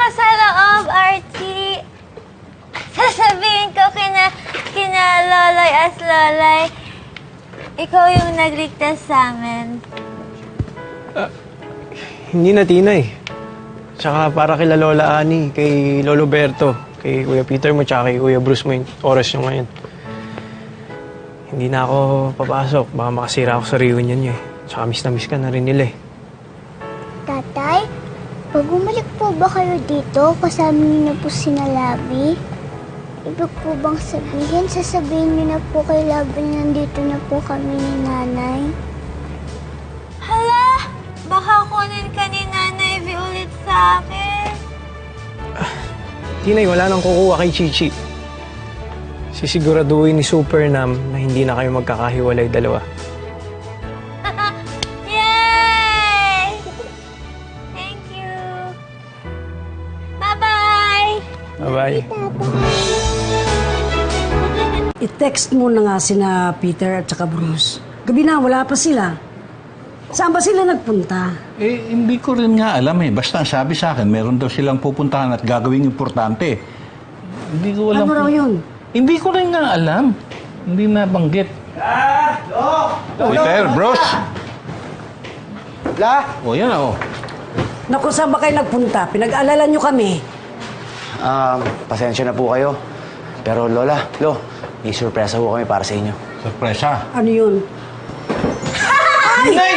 ka sa loob, Archie. Sasabihin ko kina Loloy as Loloy, ikaw yung nagligtas sa amin. Hindi na, Tina eh. Tsaka para kila Lola Ani, kay Lolo Berto, kay Kuya Peter mo, tsaka kay Kuya Bruce mo yung oras nyo ngayon. Hindi na ako papasok. Baka makasira ako sa reunion nyo eh. Tsaka miss na miss ka na rin nila eh. Tatay, pag bumalik po ba kayo dito, kasama niyo na po si Labi? Ibig po bang sasabihin niyo na po kay Labi na nandito na po kami ni Nanay? Hala, baka kunin ka ni Nanay V ulit sa akin. Tinay, wala nang kukuha kay Chichi. Sisiguraduhin ni Super Nam na hindi na kayo magkakahiwalay dalawa. Yay! Thank you. Bye-bye! Bye-bye. I-text mo na nga sina Peter at saka Bruce. Gabi na, wala pa sila. Saan ba sila nagpunta? Eh, hindi ko rin nga alam eh. Basta ang sabi sa akin, meron daw silang pupuntahan at gagawing importante. Hindi ko alam. Ano raw yun? Hindi ko rin nga alam. Hindi nabanggit. Peter, Bruce! La! O, yan o. Naku, saan ba kayo nagpunta? Pinag-alala nyo kami. Pasensya na po kayo. Pero Lola, Lo, may surpresa po kami para sa inyo. Sorpresa. Ano yun? Nay!